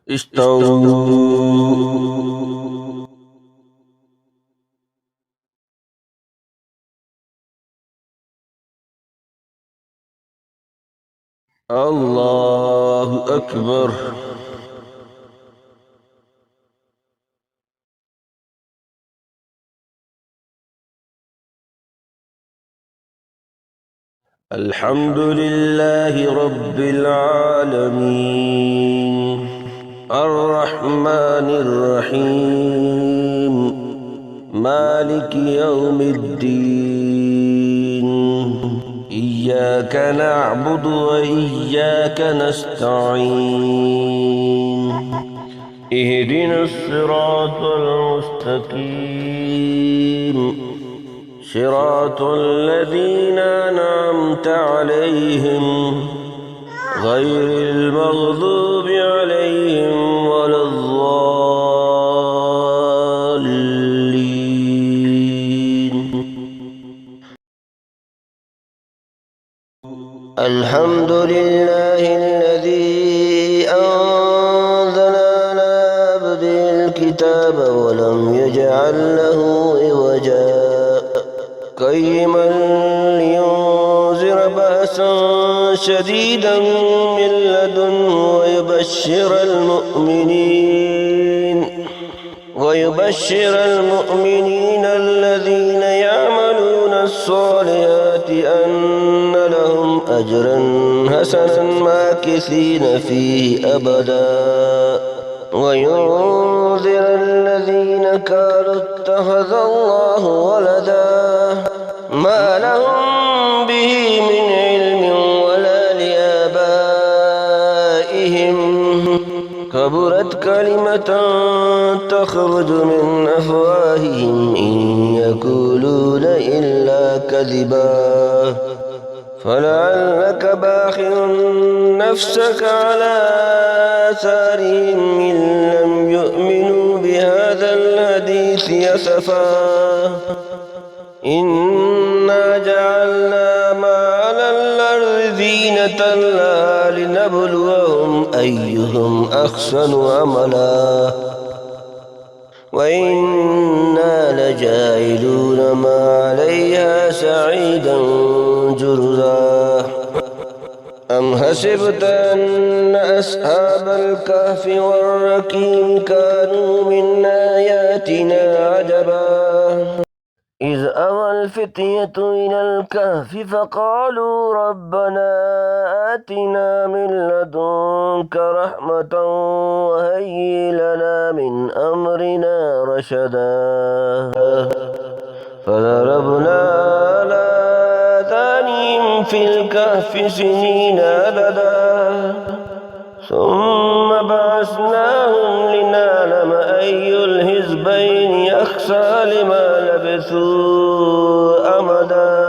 استووا. الله أكبر. الحمد لله رب العالمين الرحمن الرحيم مالك يوم الدين إياك نعبد وإياك نستعين اهدنا الصراط المستقيم صراط الذين أنعمت عليهم غير المغضوب عليهم ولا الضالين. الحمد لله الذي أنزل على عبده الكتاب ولم يجعل له عوجا قيما لينذر بأسا شديدا من لدنه ويبشر المؤمنين الذين يعملون الصالحات أن لهم أجرا حسنا ماكثين فيه أبدا وينذر الذين قالوا اتخذ الله ولدا ما لهم به من علم ولا لآبائهم كبرت كلمة تخرج من أفواههم إن يقولون إلا كذبا فلعلك باخع نفسك على آثارهم إن لم يؤمنوا بهذا الحديث أسفا إنا جعلنا ما على الأرض زينة لها لنبلوهم أيهم أحسن عملا وإنا لجاعلون ما عليها سعيدا جرزا أم حسبت أن أصحاب الكهف والرقيم كانوا من آياتنا عجبا إذ أوى الفتية إلى الكهف فقالوا ربنا آتنا من لدنك رحمة وهيئ لنا من أمرنا رشدا فضربنا على آذانهم في الكهف سنين عددا ثم بعثناهم لنعلم أي الحزبين أحصى لما لبثوا أمدا